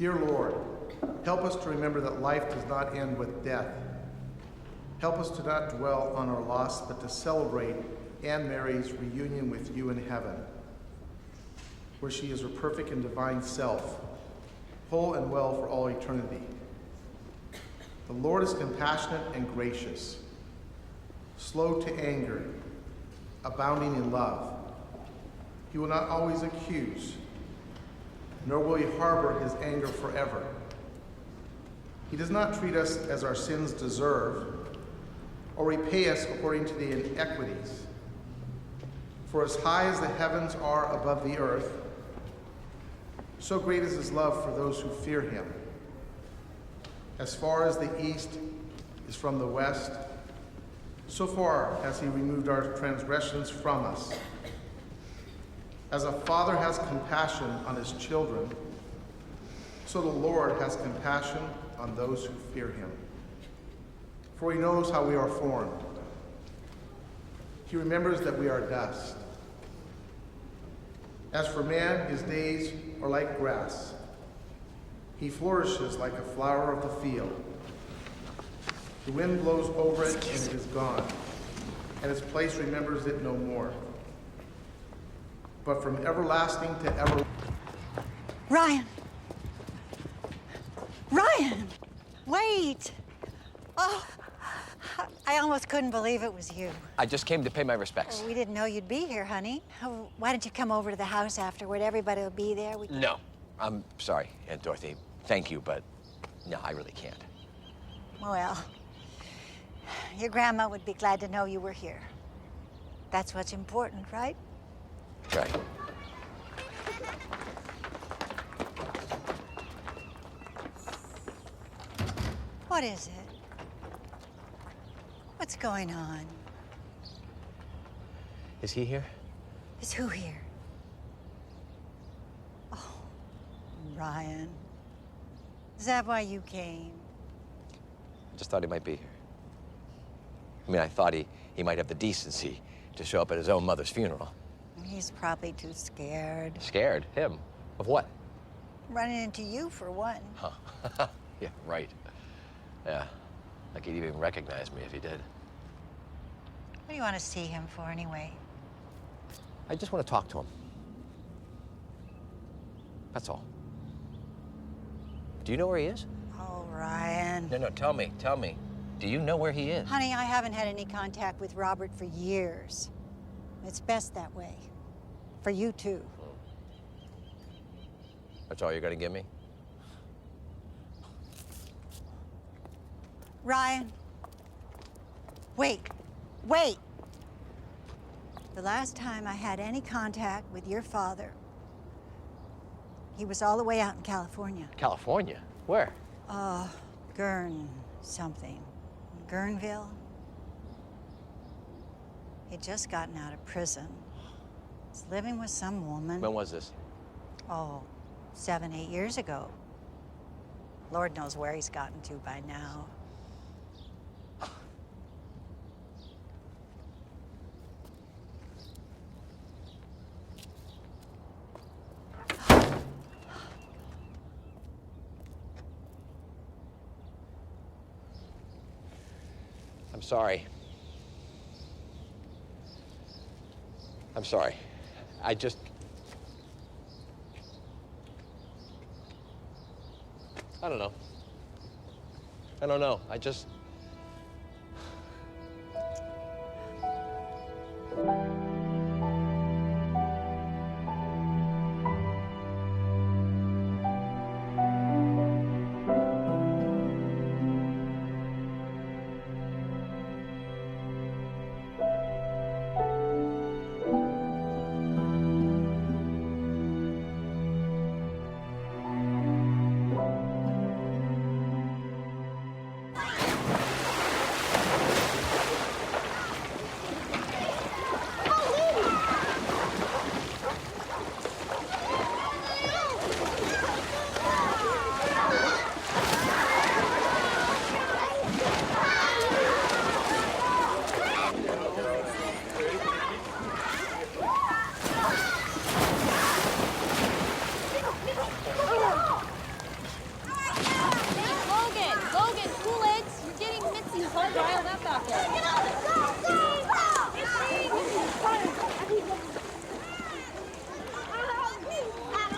Dear Lord, help us to remember that life does not end with death. Help us to not dwell on our loss, but to celebrate Anne Mary's reunion with you in heaven, where she is her perfect and divine self, whole and well for all eternity. The Lord is compassionate and gracious, slow to anger, abounding in love. He will not always accuse, nor will he harbor his anger forever. He does not treat us as our sins deserve, or repay us according to the inequities. For as high as the heavens are above the earth, so great is his love for those who fear him. As far as the east is from the west, so far has he removed our transgressions from us. As a father has compassion on his children, so the Lord has compassion on those who fear him. For he knows how we are formed. He remembers that we are dust. As for man, his days are like grass. He flourishes like a flower of the field. The wind blows over it and it is gone, and its place remembers it no more. But from everlasting to ever... Ryan! Ryan! Wait! Oh, I almost couldn't believe it was you. I just came to pay my respects. Oh, we didn't know you'd be here, honey. Oh, why don't you come over to the house afterward? Everybody will be there. No, I'm sorry, Aunt Dorothy. Thank you, but no, I really can't. Well, your grandma would be glad to know you were here. That's what's important, right? Right. What is it? What's going on? Is he here? Is who here? Oh, Ryan. Is that why you came? I just thought he might be here. I mean, I thought he might have the decency to show up at his own mother's funeral. He's probably too scared. Scared? Him? Of what? Running into you, for one. Huh. Yeah, right. Yeah. Like he'd even recognize me if he did. What do you want to see him for, anyway? I just want to talk to him. That's all. Do you know where he is? Oh, Ryan. No, tell me. Do you know where he is? Honey, I haven't had any contact with Robert for years. It's best that way. For you, too. That's all you're gonna give me? Ryan. Wait. The last time I had any contact with your father, he was all the way out in California. California? Where? Something. Guerneville? He'd just gotten out of prison. He's living with some woman. When was this? Oh, 7, 8 years ago. Lord knows where he's gotten to by now. I'm sorry. I'm sorry. I don't know.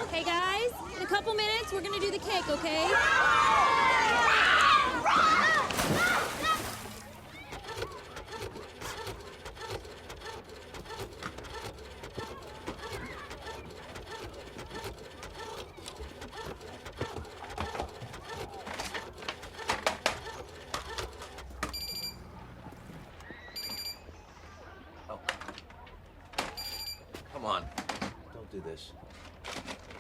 Okay, guys, in a couple minutes, we're gonna do the cake, okay? Come on. Don't do this.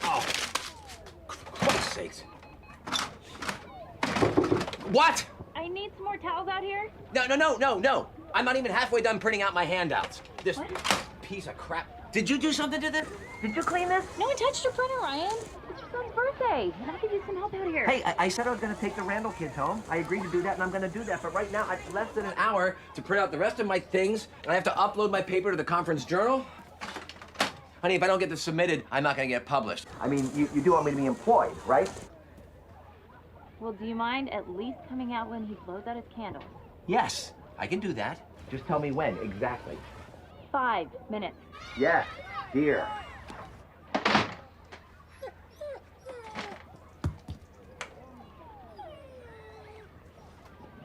Oh, for Christ's sakes. What? I need some more towels out here. No. I'm not even halfway done printing out my handouts. This piece of crap. Did you do something to this? Did you clean this? No one touched your printer, Ryan. It's your son's birthday, and I could use some help out here. Hey, I said I was going to take the Randall kids home. I agreed to do that, and I'm going to do that. But right now, I've less than an hour to print out the rest of my things, and I have to upload my paper to the conference journal. Honey, if I don't get this submitted, I'm not going to get published. I mean, you do want me to be employed, right? Well, do you mind at least coming out when he blows out his candle? Yes, I can do that. Just tell me when, exactly. 5 minutes. Yes, dear.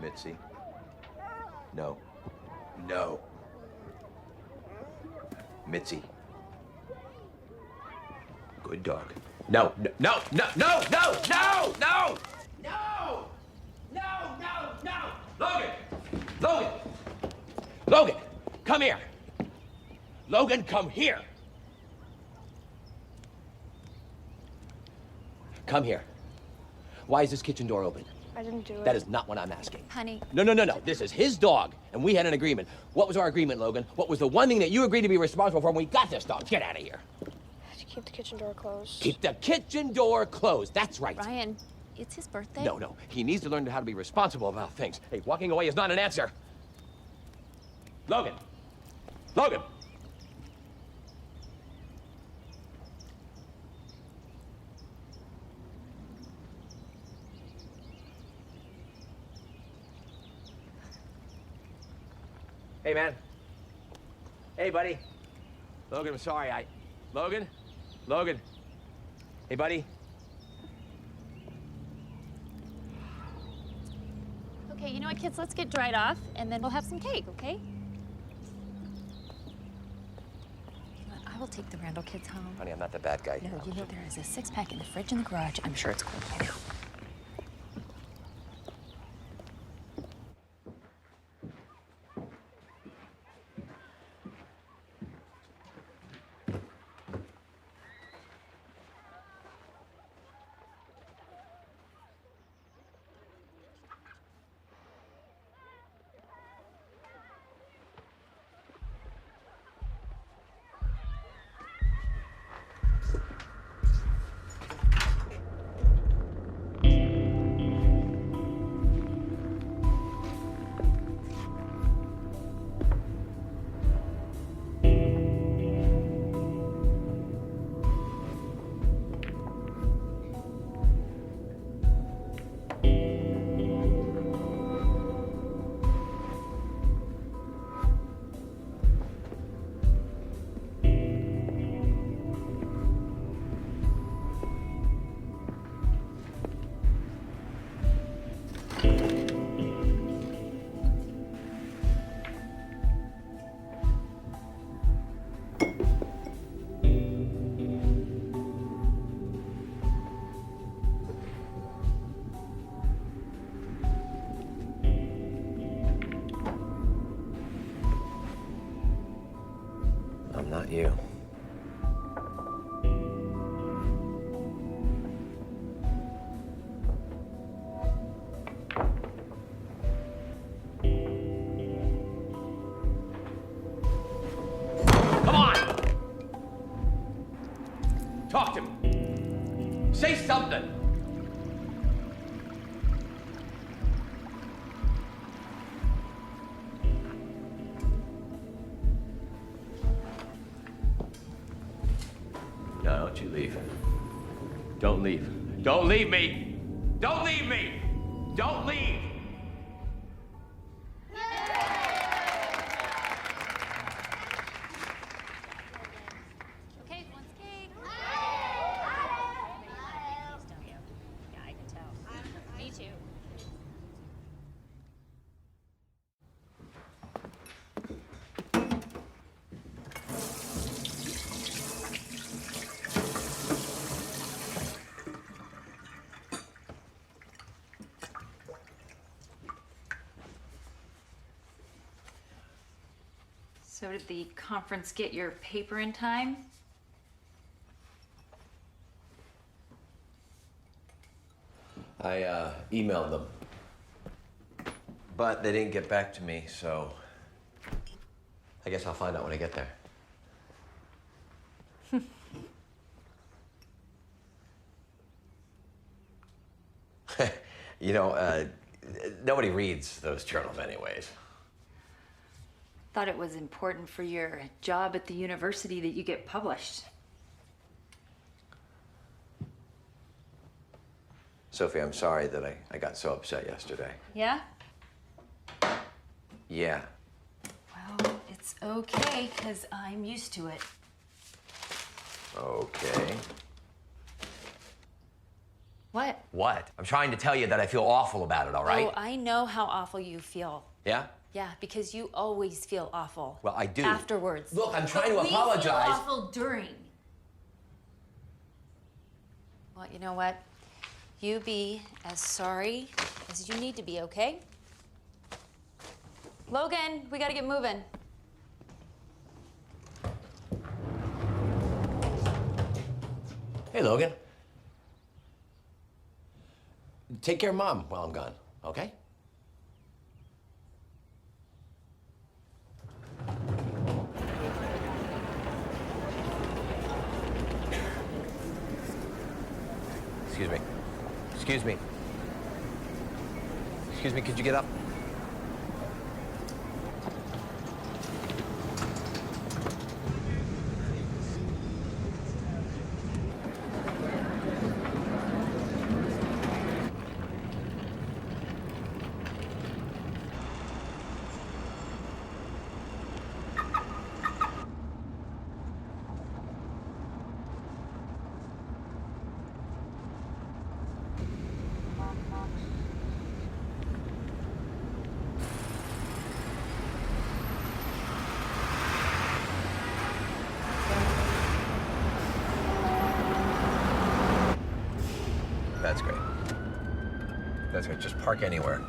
Mitzi. No. No. Mitzi. Good dog. No. Logan, come here. Logan, come here. Come here. Why is this kitchen door open? I didn't do it. That is not what I'm asking. Honey. No. This is his dog, and we had an agreement. What was our agreement, Logan? What was the one thing that you agreed to be responsible for when we got this dog? Get out of here. To keep the kitchen door closed. Keep the kitchen door closed. That's right. Ryan, it's his birthday. No. He needs to learn how to be responsible about things. Hey, walking away is not an answer. Logan. Hey, man. Hey, buddy. Logan, I'm sorry. Logan? Hey, buddy. Okay, you know what, kids? Let's get dried off, and then we'll have some cake, okay? I will take the Randall kids home. Honey, I'm not the bad guy. No, you know there is a 6-pack in the fridge in the garage. I'm sure it's cold by now. I'm not you. Come on! Talk to me. Say something. No, don't you leave. Don't leave. Don't leave me! Don't leave me! Don't leave! So did the conference get your paper in time? I emailed them, but they didn't get back to me, so I guess I'll find out when I get there. You know, nobody reads those journals anyways. Thought it was important for your job at the university that you get published. Sophie, I'm sorry that I got so upset yesterday. Yeah? Yeah. Well, it's okay, because I'm used to it. Okay. What? What? I'm trying to tell you that I feel awful about it, all right? Oh, I know how awful you feel. Yeah? Yeah, because you always feel awful. Well, I do. Afterwards. Look, I'm trying to We apologize. feel awful during. Well, you know what? You be as sorry as you need to be, okay? Logan, we gotta get moving. Hey, Logan. Take care of Mom while I'm gone, okay? Excuse me. Excuse me. Excuse me, could you get up? That's great. That's great. Just park anywhere.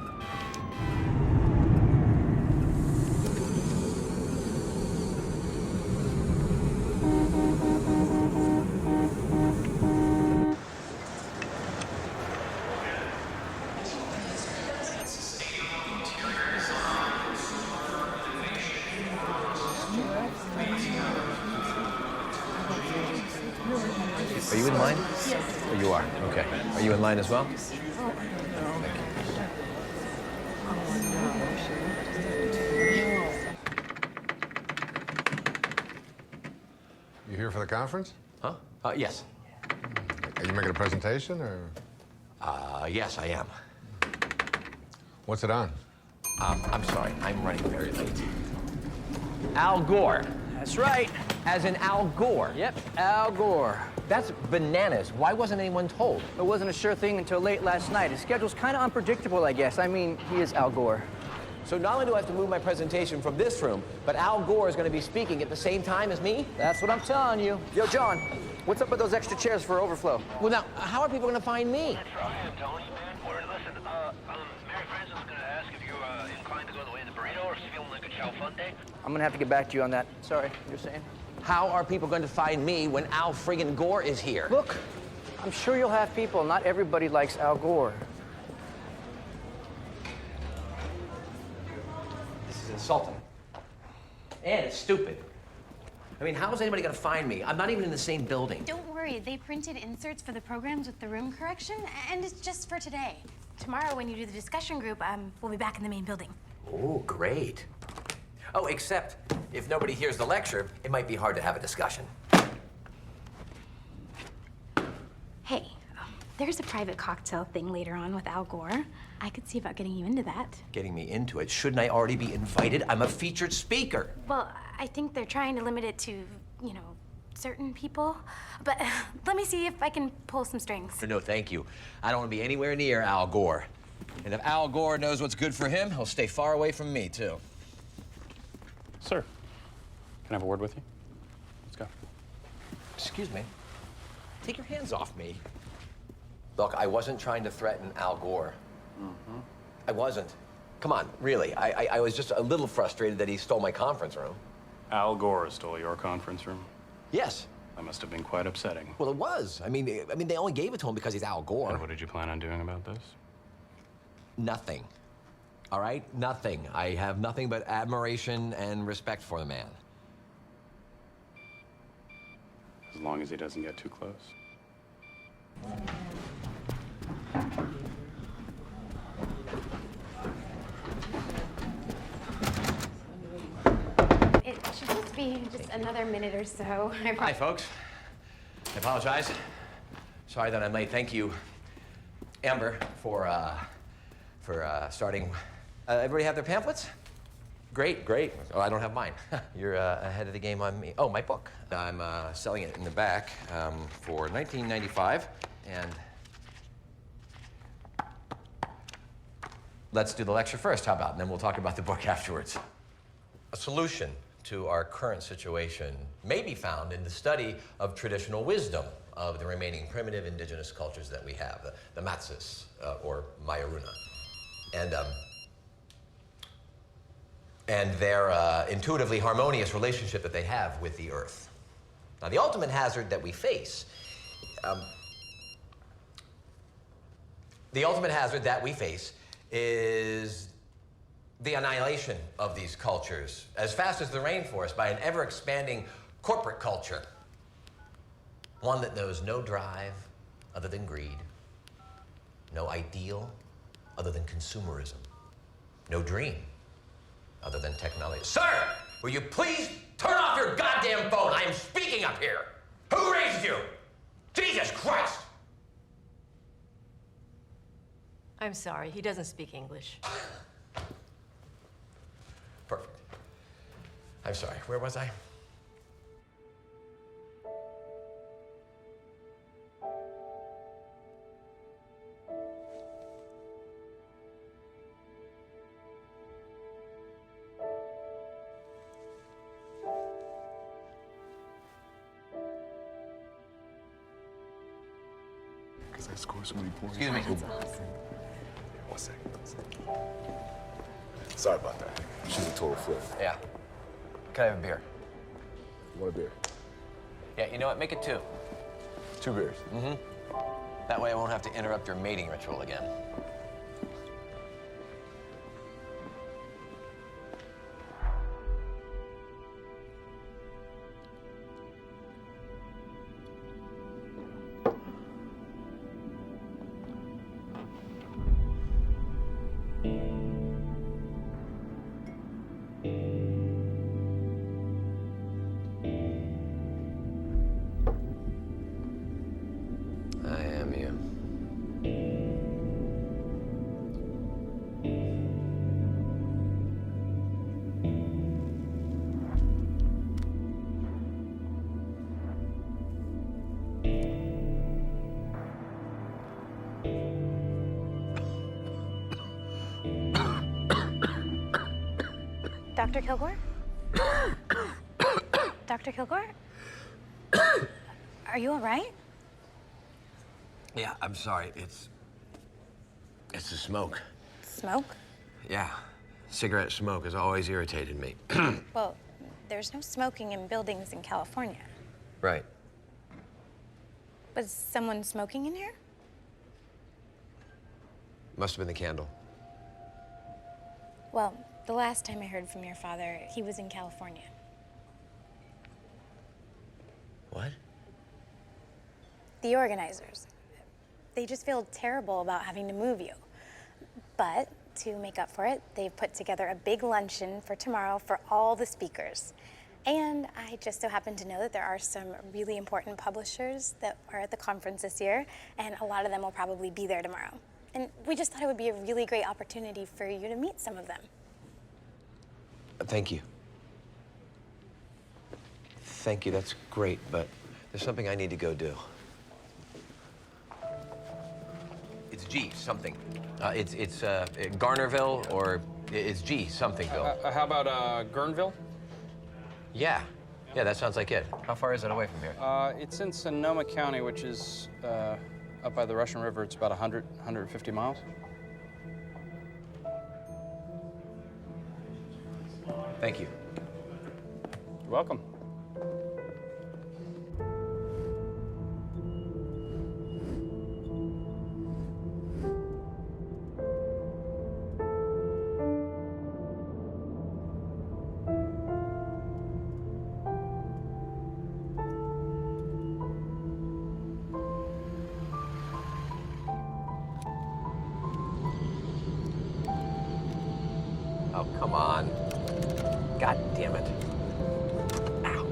Are you in line? Oh, you are. Okay. Are you in line as well? You here for the conference? Huh? Yes. Are you making a presentation, or? Yes, I am. What's it on? I'm sorry. I'm running very late. Al Gore. That's right. As in Al Gore. Yep, Al Gore. That's bananas. Why wasn't anyone told? It wasn't a sure thing until late last night. His schedule's kind of unpredictable, I guess. I mean, he is Al Gore. So not only do I have to move my presentation from this room, but Al Gore is going to be speaking at the same time as me? That's what I'm telling you. Yo, John, what's up with those extra chairs for overflow? Well, now, how are people going to find me? That's right, I'm telling you, man. Or listen, Mary Frances is gonna ask if you're inclined to go the way of the burrito or if you're feeling like a chow fun day. I'm gonna have to get back to you on that. Sorry, you're saying? How are people going to find me when Al friggin' Gore is here? Look, I'm sure you'll have people. Not everybody likes Al Gore. This is insulting. And it's stupid. I mean, how is anybody going to find me? I'm not even in the same building. Don't worry, they printed inserts for the programs with the room correction, and it's just for today. Tomorrow, when you do the discussion group, we'll be back in the main building. Oh, great. Oh, except if nobody hears the lecture, it might be hard to have a discussion. Hey, there's a private cocktail thing later on with Al Gore. I could see about getting you into that. Getting me into it? Shouldn't I already be invited? I'm a featured speaker. Well, I think they're trying to limit it to, you know, certain people. But let me see if I can pull some strings. No, thank you. I don't want to be anywhere near Al Gore. And if Al Gore knows what's good for him, he'll stay far away from me, too. Sir, can I have a word with you? Let's go. Excuse me. Take your hands off me. Look, I wasn't trying to threaten Al Gore. I wasn't. Come on, really. I was just a little frustrated that he stole my conference room. Al Gore stole your conference room? Yes. That must have been quite upsetting. Well, it was. I mean, they only gave it to him because he's Al Gore. And what did you plan on doing about this? Nothing. All right? Nothing. I have nothing but admiration and respect for the man. As long as he doesn't get too close. It should just be just another minute or so. Hi, folks. I apologize. Sorry that I'm late. Thank you, Amber, for starting. Everybody have their pamphlets? Great, great. Oh, I don't have mine. You're ahead of the game on me. Oh, my book. I'm selling it in the back for $19.95, and let's do the lecture first. How about? And then we'll talk about the book afterwards. A solution to our current situation may be found in the study of traditional wisdom of the remaining primitive indigenous cultures that we have, the Matsus, or Mayaruna. And their intuitively harmonious relationship that they have with the earth. Now, the ultimate hazard that we face, is the annihilation of these cultures as fast as the rainforest by an ever-expanding corporate culture. One that knows no drive other than greed, no ideal other than consumerism, no dream other than technology. Sir, will you please turn off your goddamn phone? I am speaking up here. Who raised you? Jesus Christ! I'm sorry, he doesn't speak English. Perfect. I'm sorry, where was I? Because I scored so many points. Excuse me. One second. Sorry about that. She's a total flip. Yeah. Can I have a beer? You want a beer? Yeah, you know what? Make it 2. 2 beers. Mm-hmm. That way I won't have to interrupt your mating ritual again. I am you. Dr. Kilgore? Dr. Kilgore? Are you all right? Yeah, I'm sorry. It's the smoke. Smoke? Yeah. Cigarette smoke has always irritated me. Well, there's no smoking in buildings in California. Right. Was someone smoking in here? Must have been the candle. Well, the last time I heard from your father, he was in California. What? The organizers. They just feel terrible about having to move you. But to make up for it, they've put together a big luncheon for tomorrow for all the speakers. And I just so happen to know that there are some really important publishers that are at the conference this year, and a lot of them will probably be there tomorrow. And we just thought it would be a really great opportunity for you to meet some of them. Thank you. Thank you, that's great, but there's something I need to go do. It's G something. It's Garnerville, or it's G somethingville. How about Guerneville? Yeah, that sounds like it. How far is it away from here? It's in Sonoma County, which is up by the Russian River. It's about 150 miles. Thank you. You're welcome. Oh, come on. God damn it. Ow.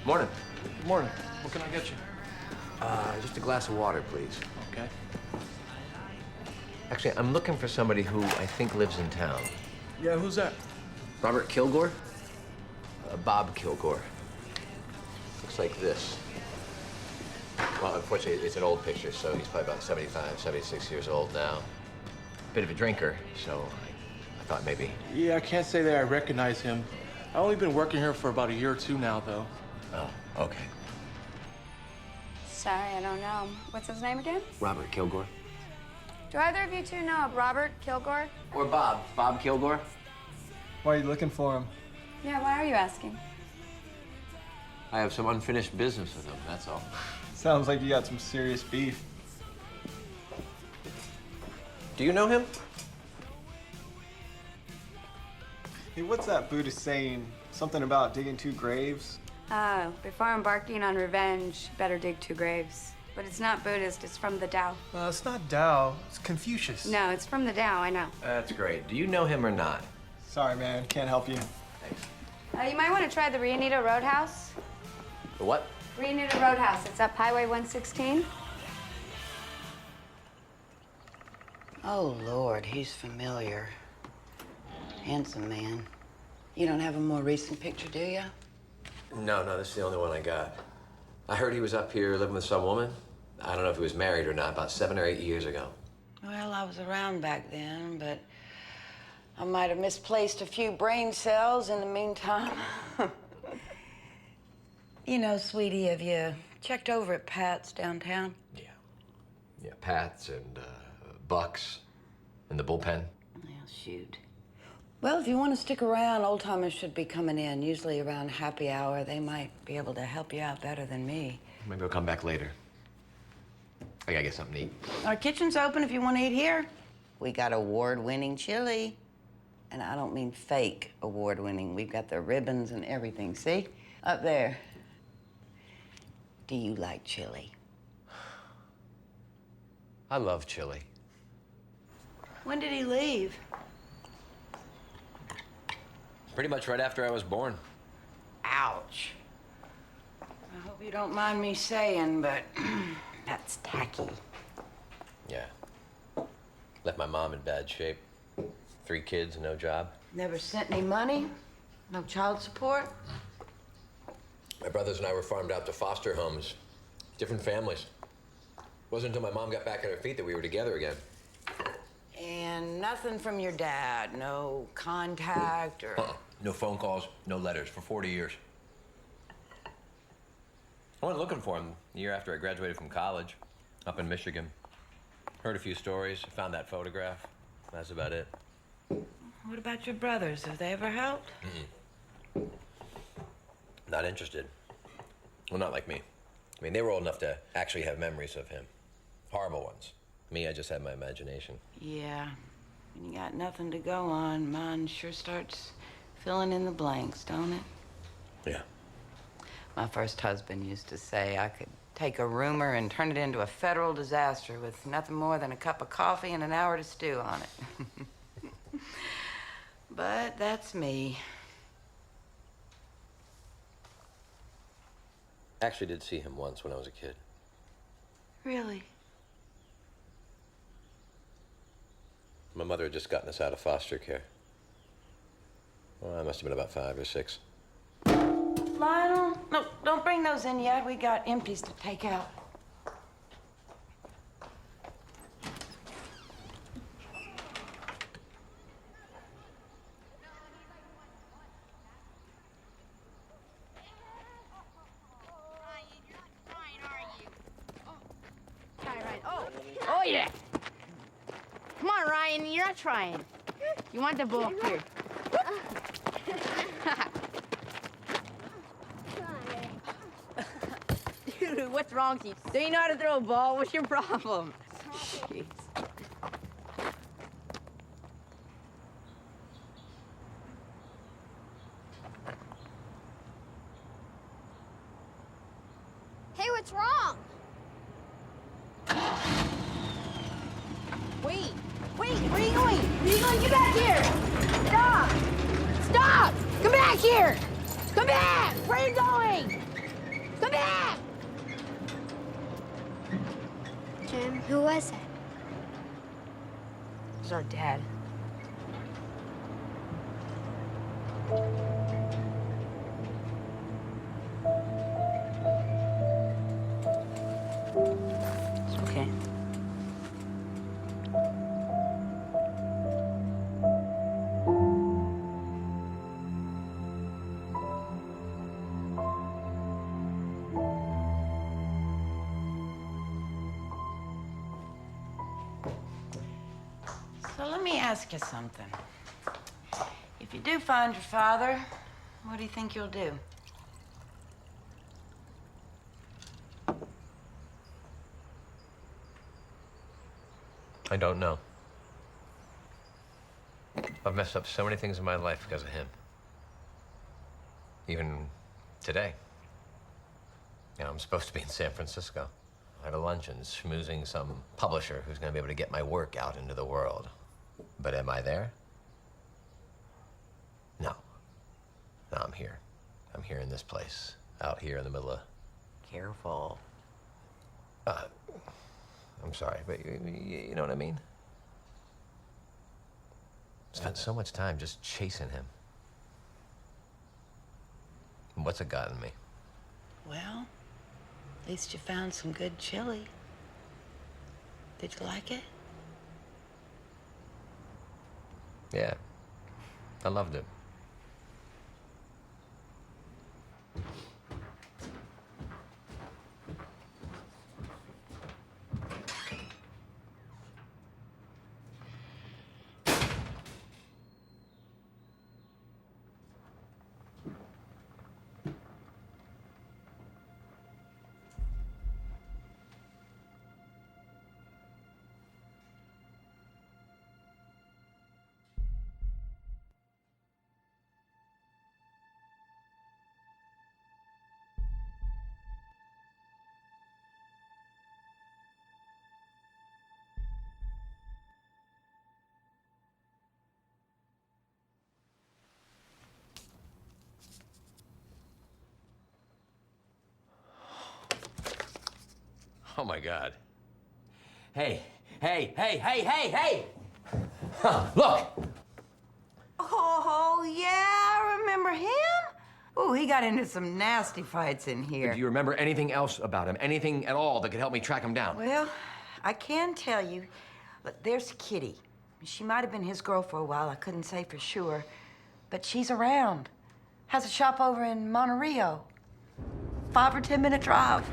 Morning. Good morning. What can I get you? Just a glass of water, please. Okay. Actually, I'm looking for somebody who I think lives in town. Yeah, who's that? Robert Kilgore? Bob Kilgore. Looks like this. Well, unfortunately, it's an old picture, so he's probably about 75, 76 years old now. Bit of a drinker, so I thought maybe. Yeah, I can't say that I recognize him. I've only been working here for about a year or two now, though. Oh, okay. Sorry, I don't know. What's his name again? Robert Kilgore. Do either of you two know Robert Kilgore? Or Bob. Bob Kilgore. Why are you looking for him? Yeah, why are you asking? I have some unfinished business with him, that's all. Sounds like you got some serious beef. Do you know him? Hey, what's that Buddhist saying? Something about digging 2 graves? Oh, before embarking on revenge, better dig 2 graves. But it's not Buddhist, it's from the Tao. It's not Tao, it's Confucius. No, it's from the Tao, I know. That's great. Do you know him or not? Sorry, man, can't help you. You might want to try the Rianita Roadhouse. The what? Rianita Roadhouse, it's up Highway 116. Oh, Lord, he's familiar. Handsome man. You don't have a more recent picture, do you? No, this is the only one I got. I heard he was up here living with some woman. I don't know if he was married or not, about 7 or 8 years ago. Well, I was around back then, but I might have misplaced a few brain cells in the meantime. You know, sweetie, have you checked over at Pat's downtown? Yeah, Pat's and Buck's and the bullpen. Well, shoot. Well, if you want to stick around, old timers should be coming in, usually around happy hour. They might be able to help you out better than me. Maybe I'll come back later. I gotta get something to eat. Our kitchen's open if you want to eat here. We got award-winning chili. And I don't mean fake award-winning. We've got the ribbons and everything, see? Up there. Do you like chili? I love chili. When did he leave? Pretty much right after I was born. Ouch. I hope you don't mind me saying, but that's tacky. Yeah. Left my mom in bad shape. 3 kids, no job. Never sent any money? No child support? My brothers and I were farmed out to foster homes. Different families. Wasn't until my mom got back on her feet that we were together again. And nothing from your dad? No contact or... No phone calls, no letters for 40 years. I went looking for him the year after I graduated from college, up in Michigan. Heard a few stories, found that photograph. That's about it. What about your brothers? Have they ever helped? Not interested. Well, not like me. I mean, they were old enough to actually have memories of him. Horrible ones. Me, I just had my imagination. Yeah. When you got nothing to go on, mine sure starts filling in the blanks, don't it? Yeah. My first husband used to say I could take a rumor and turn it into a federal disaster with nothing more than a cup of coffee and an hour to stew on it. But that's me. I actually did see him once when I was a kid. Really? My mother had just gotten us out of foster care. Well, I must have been about 5 or 6. Lionel, no, don't bring those in yet. We got empties to take out. Oh, yeah. Come on, Ryan, you're not trying. You want the ball here. Dude, what's wrong with you? Don't you know how to throw a ball? What's your problem? Jeez. Hey, what's wrong? Wait, where are you going? Where are you going? Get back here! Stop! Stop! Come back here! Come back! Where are you going? Come back! Jim, who was it? It was our dad. It's okay. So let me ask you something. If you do find your father, what do you think you'll do? I don't know. I've messed up so many things in my life because of him. Even today. You know, I'm supposed to be in San Francisco. I had a luncheon schmoozing some publisher who's going to be able to get my work out into the world. But am I there? No. No, I'm here. I'm here in this place, out here in the middle of... Careful. I'm sorry, but you know what I mean? Spent so much time just chasing him. What's it gotten me? Well, at least you found some good chili. Did you like it? Yeah. I loved it. Oh my God. Hey, hey, hey, hey, hey, hey! Look! Oh, yeah, I remember him. Oh, he got into some nasty fights in here. Do you remember anything else about him? Anything at all that could help me track him down? Well, I can tell you. Look, there's Kitty. She might have been his girl for a while. I couldn't say for sure. But she's around. Has a shop over in Monterey. 5 or 10 minute drive.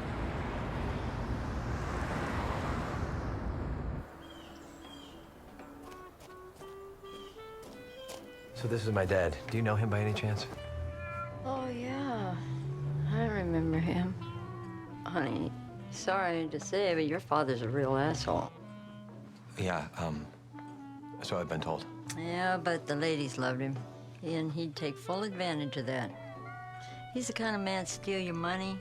So this is my dad. Do you know him by any chance? Oh, yeah. I remember him. Honey, sorry to say, but your father's a real asshole. Yeah, so I've been told. Yeah, but the ladies loved him, and he'd take full advantage of that. He's the kind of man to steal your money,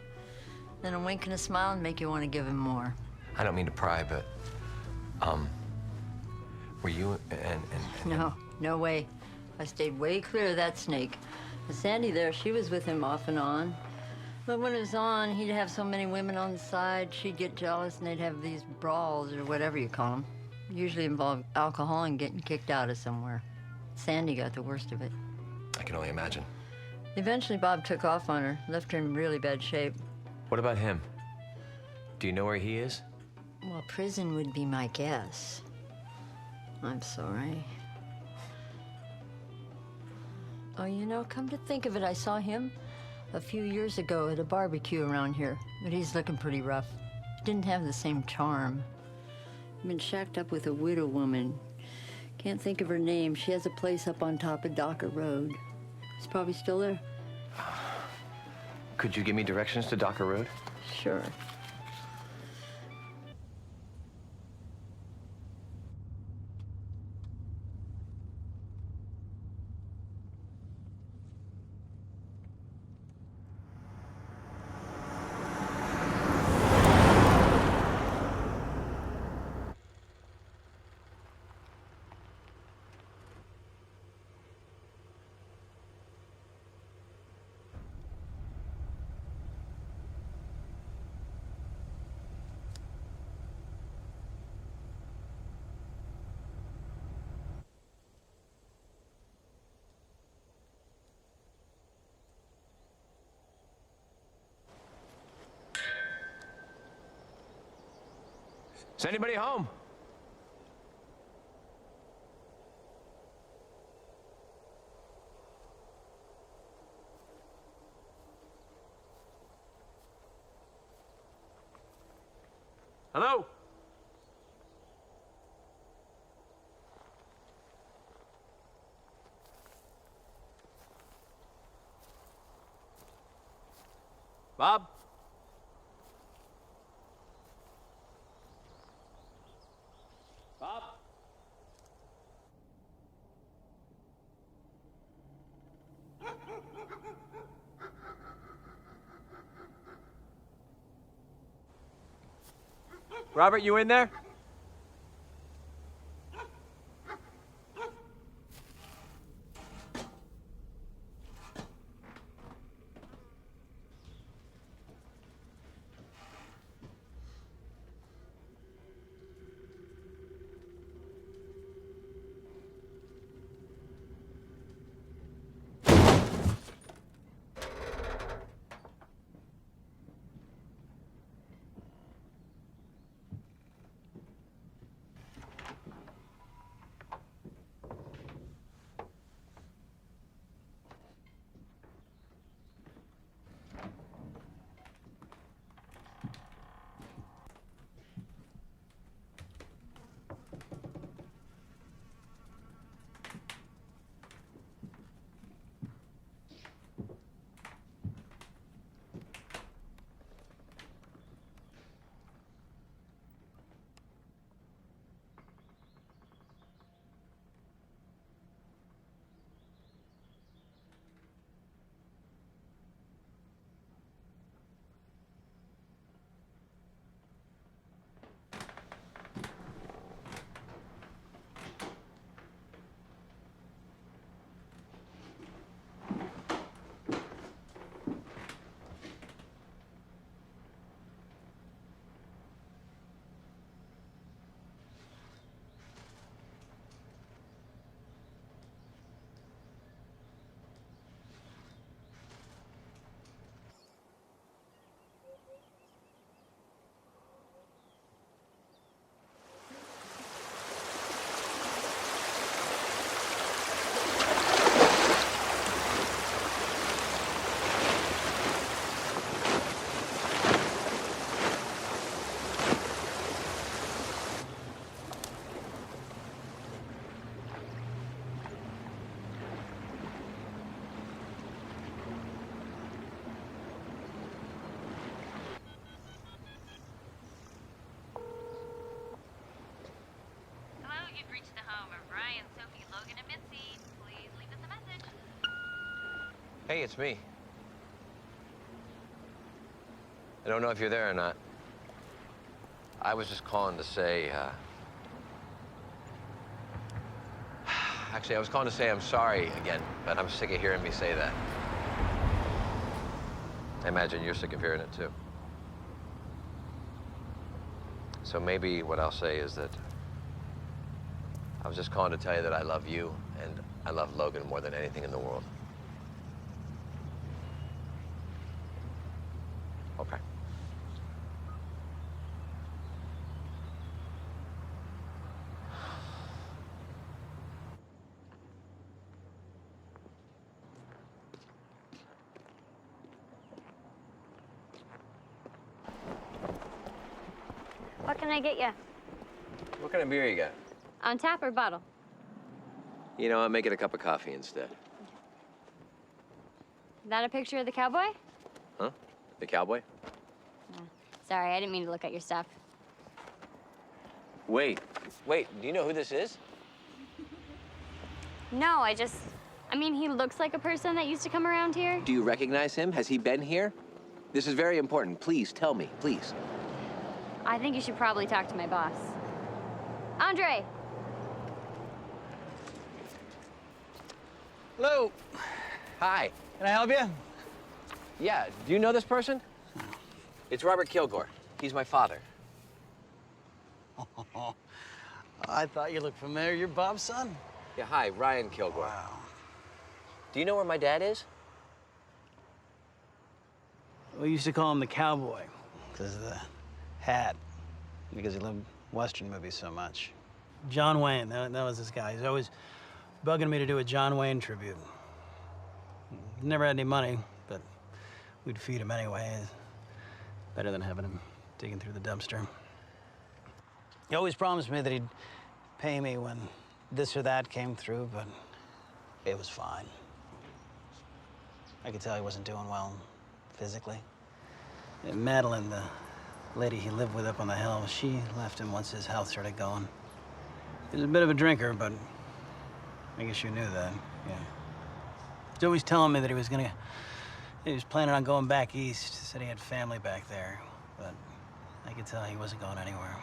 then a wink and a smile and make you want to give him more. I don't mean to pry, but, were you and... No way. I stayed way clear of that snake. With Sandy there, she was with him off and on. But when it was on, he'd have so many women on the side, she'd get jealous, and they'd have these brawls, or whatever you call them. Usually involved alcohol and getting kicked out of somewhere. Sandy got the worst of it. I can only imagine. Eventually, Bob took off on her, left her in really bad shape. What about him? Do you know where he is? Well, prison would be my guess. I'm sorry. Oh, you know, come to think of it, I saw him a few years ago at a barbecue around here, but he's looking pretty rough. Didn't have the same charm. Been shacked up with a widow woman. Can't think of her name. She has a place up on top of Docker Road. He's probably still there. Could you give me directions to Docker Road? Sure. Is anybody home? Hello? Bob? Bob? Robert, you in there? Hey, it's me. I don't know if you're there or not. I was just calling to say, Actually, I was calling to say I'm sorry again, but I'm sick of hearing me say that. I imagine you're sick of hearing it too. So maybe what I'll say is that I was just calling to tell you that I love you and I love Logan more than anything in the world. Okay. What can I get you? What kind of beer you got? On tap or bottle? You know what, make it a cup of coffee instead. That a picture of the cowboy? Huh? The cowboy? Sorry, I didn't mean to look at your stuff. Wait, do you know who this is? No, I mean, he looks like a person that used to come around here. Do you recognize him? Has he been here? This is very important. Please, tell me, please. I think you should probably talk to my boss. Andre! Hello. Hi. Can I help you? Yeah, do you know this person? It's Robert Kilgore. He's my father. Oh, I thought you looked familiar. You're Bob's son? Yeah, hi, Ryan Kilgore. Wow. Do you know where my dad is? We used to call him the cowboy because of the hat, because he loved Western movies so much. John Wayne, that was this guy. He's always bugging me to do a John Wayne tribute. Never had any money, but we'd feed him anyway. Better than having him digging through the dumpster. He always promised me that he'd pay me when this or that came through, but it was fine. I could tell he wasn't doing well physically. And Madeline, the lady he lived with up on the hill, she left him once his health started going. He was a bit of a drinker, but I guess you knew that, yeah. He's always telling me that he was planning on going back east. He said he had family back there, but I could tell he wasn't going anywhere.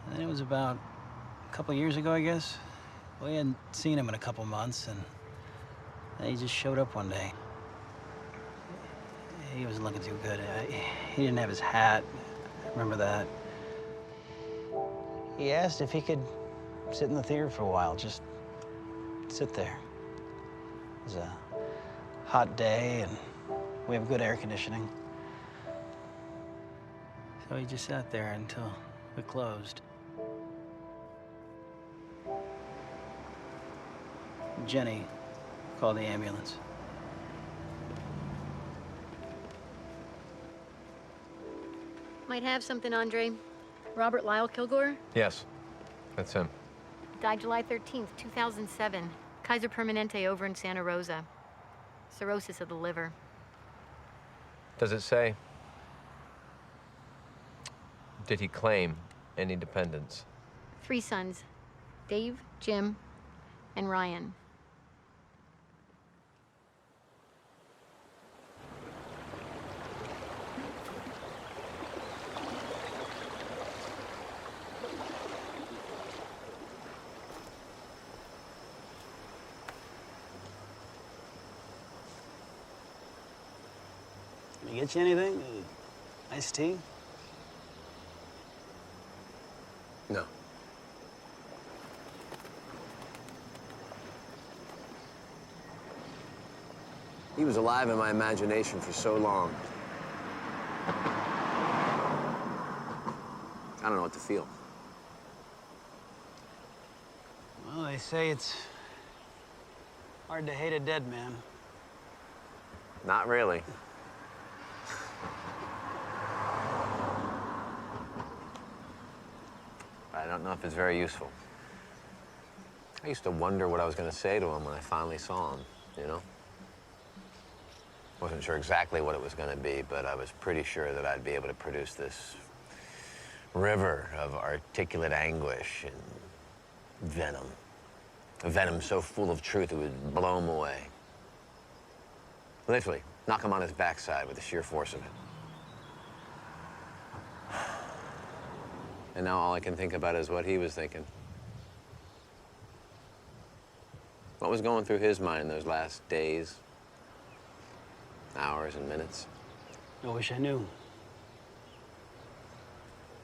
And then it was about a couple years ago, I guess. We hadn't seen him in a couple months, and he just showed up one day. He wasn't looking too good. He didn't have his hat. I remember that. He asked if he could sit in the theater for a while, just sit there. It was a hot day, and we have good air conditioning. So he just sat there until it closed. Jenny called the ambulance. Might have something, Andre. Robert Lyle Kilgore? Yes, that's him. Died July 13th, 2007. Kaiser Permanente over in Santa Rosa. Cirrhosis of the liver. Does it say? Did he claim any dependents? 3 sons, Dave, Jim, and Ryan. Can I get you anything? Iced tea? No. He was alive in my imagination for so long. I don't know what to feel. Well, they say it's hard to hate a dead man. Not really. I don't know if it's very useful. I used to wonder what I was going to say to him when I finally saw him, you know? Wasn't sure exactly what it was going to be, but I was pretty sure that I'd be able to produce this river of articulate anguish and venom. A venom so full of truth it would blow him away. Literally, knock him on his backside with the sheer force of it. And now all I can think about is what he was thinking. What was going through his mind those last days, hours, and minutes? I wish I knew.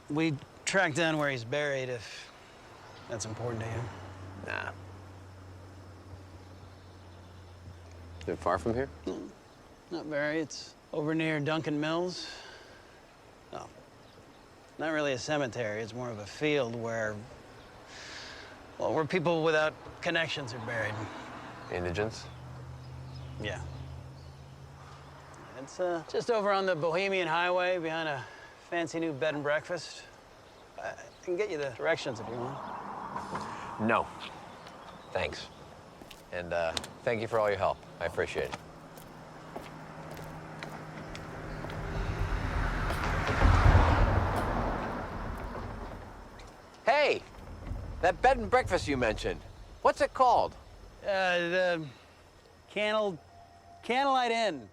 We track down where he's buried if that's important to you. Nah. Is it far from here? Not very. It's over near Duncan Mills. No, not really a cemetery. It's more of a field where, well, where people without connections are buried. Indigents? Yeah. It's just over on the Bohemian Highway behind a fancy new bed and breakfast. I can get you the directions if you want. No. Thanks. And thank you for all your help. I appreciate it. Hey! That bed and breakfast you mentioned. What's it called? The Candlelight Inn.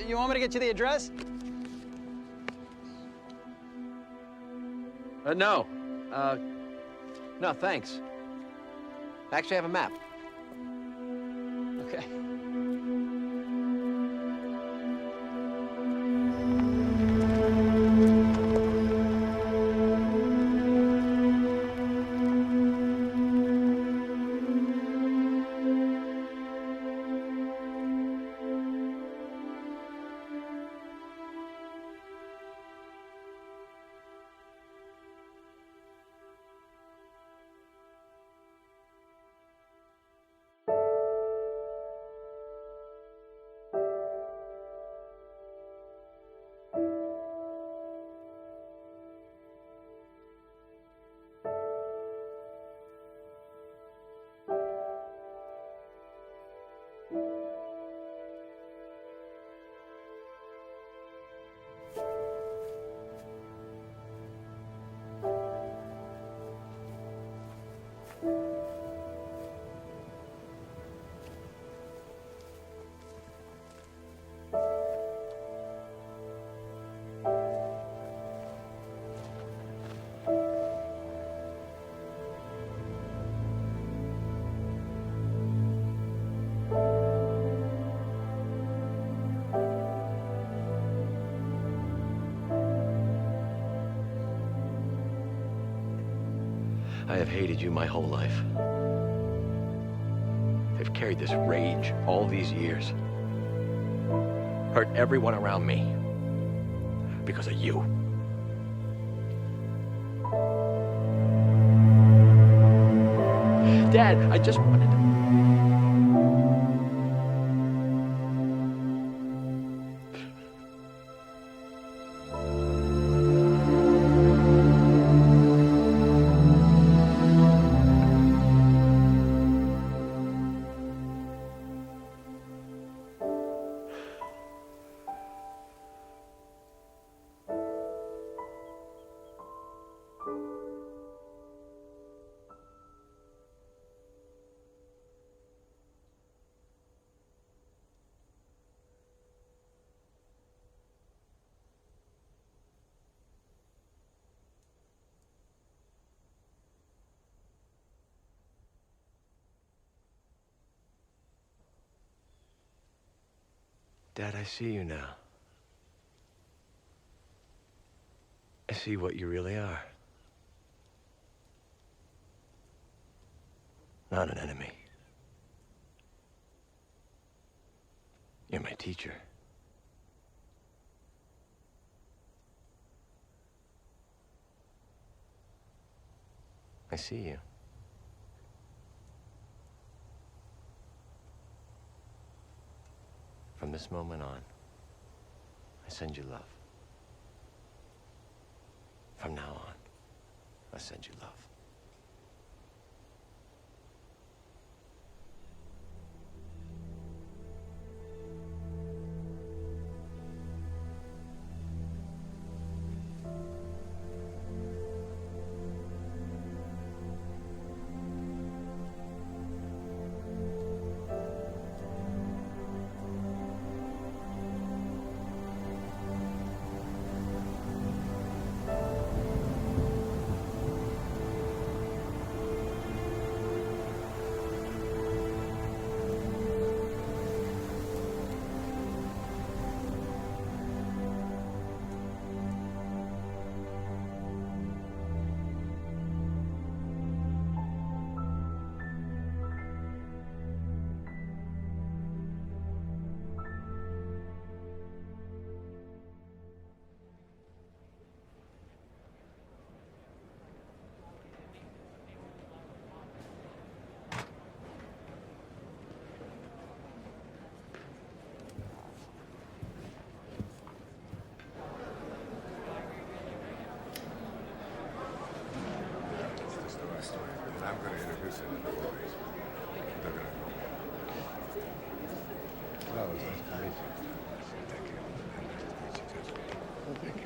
You want me to get you the address? No. No, thanks. Actually, I have a map. Okay. I have hated you my whole life. I've carried this rage all these years. Hurt everyone around me. Because of you. Dad, I just wanted to... Dad, I see you now. I see what you really are. Not an enemy. You're my teacher. I see you. From this moment on, I send you love. From now on, I send you love. listen to the boys. They're gonna know. Well, it's nice to meet you. Thank you. Nice to meet you, too. Thank you.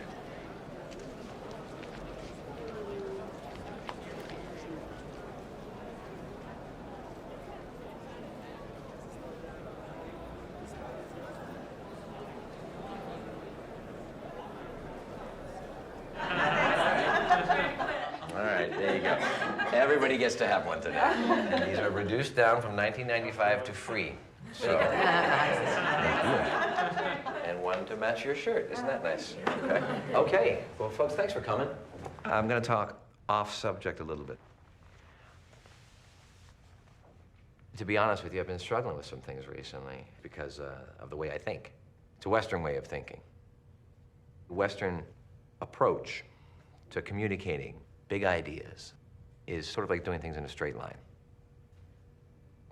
All right, there you go. Everybody gets to have one today. These are reduced down from $19.95 to free. So, and one to match your shirt. Isn't that nice? Okay. Okay. Well, folks, thanks for coming. I'm going to talk off subject a little bit. To be honest with you, I've been struggling with some things recently because of the way I think. It's a Western way of thinking. The Western approach to communicating big ideas is sort of like doing things in a straight line.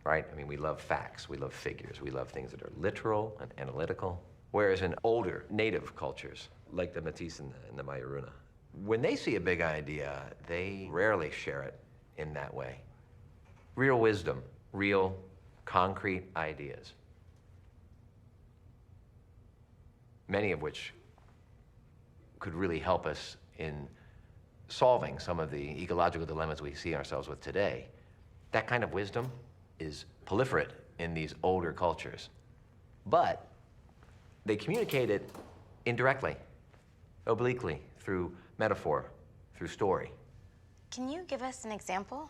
Right? I mean, we love facts, we love figures, we love things that are literal and analytical. Whereas in older native cultures, like the Métis and the Mayuruna, when they see a big idea, they rarely share it in that way. Real wisdom, real concrete ideas. Many of which could really help us in solving some of the ecological dilemmas we see ourselves with today. That kind of wisdom is proliferate in these older cultures. But they communicate it indirectly, obliquely, through metaphor, through story. Can you give us an example?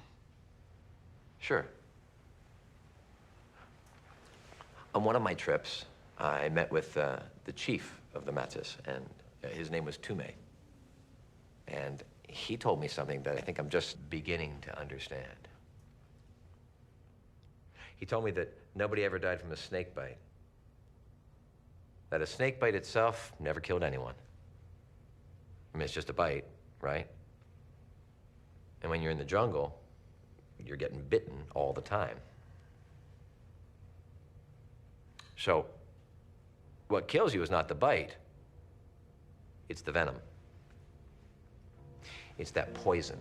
Sure. On one of my trips, I met with the chief of the Métis, and his name was Tume. And he told me something that I think I'm just beginning to understand. He told me that nobody ever died from a snake bite. That a snake bite itself never killed anyone. I mean, it's just a bite, right? And when you're in the jungle, you're getting bitten all the time. So, what kills you is not the bite, it's the venom. It's that poison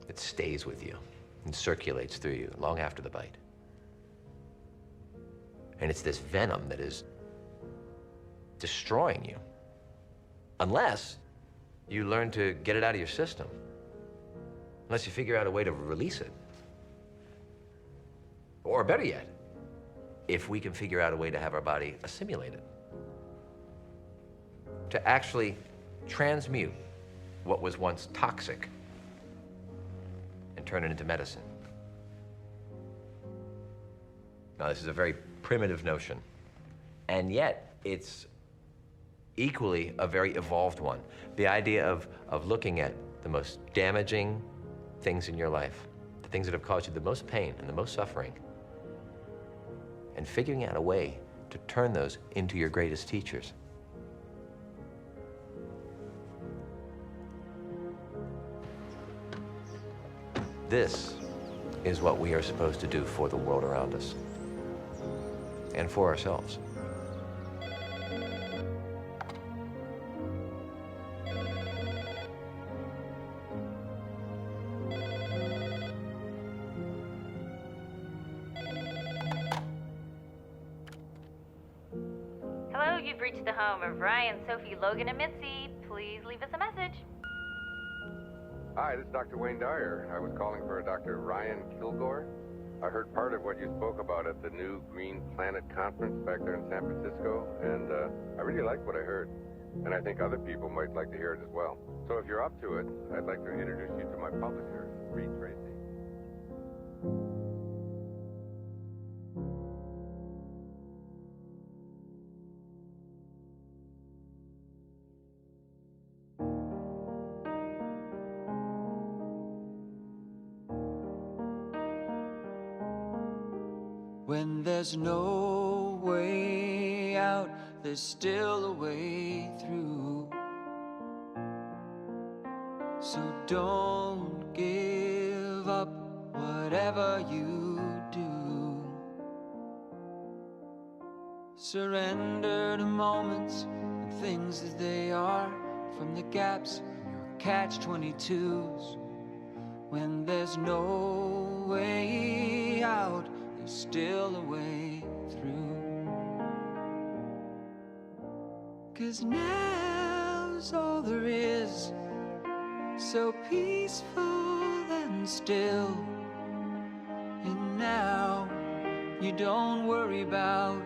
that stays with you and circulates through you long after the bite. And it's this venom that is destroying you, unless you learn to get it out of your system, unless you figure out a way to release it. Or better yet, if we can figure out a way to have our body assimilate it, to actually transmute what was once toxic and turn it into medicine. Now, this is a very primitive notion, and yet it's equally a very evolved one. The idea of looking at the most damaging things in your life, the things that have caused you the most pain and the most suffering, and figuring out a way to turn those into your greatest teachers. This is what we are supposed to do for the world around us and for ourselves. Hello, you've reached the home of Ryan, Sophie, Logan, and Mitzi. Please leave us a message. Hi, this is Dr. Wayne Dyer. I was calling for a Dr. Ryan Kilgore. I heard part of what you spoke about at the new Green Planet Conference back there in San Francisco, and I really liked what I heard. And I think other people might like to hear it as well. So if you're up to it, I'd like to introduce you to my publisher, Reed Tracy. When there's no way out, there's still a way through. So don't give up whatever you do. Surrender to moments and things as they are, from the gaps in your catch-22s. When there's no way out, there's still a way through. 'Cause now's all there is, so peaceful and still. And now you don't worry about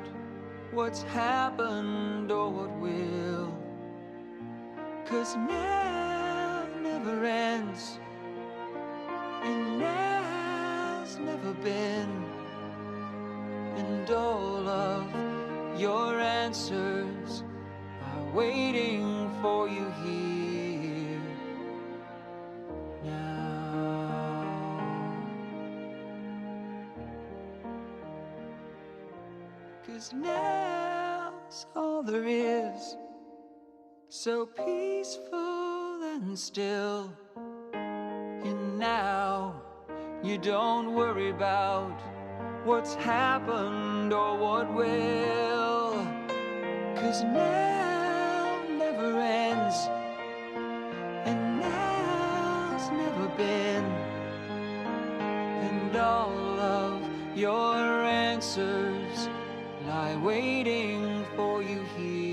what's happened or what will. 'Cause now never ends, and now's never been. And all of your answers are waiting for you here now. 'Cause now's all there is, so peaceful and still. And now you don't worry about what's happened or what will. 'Cause now never ends, and now's never been. And all of your answers lie waiting for you here.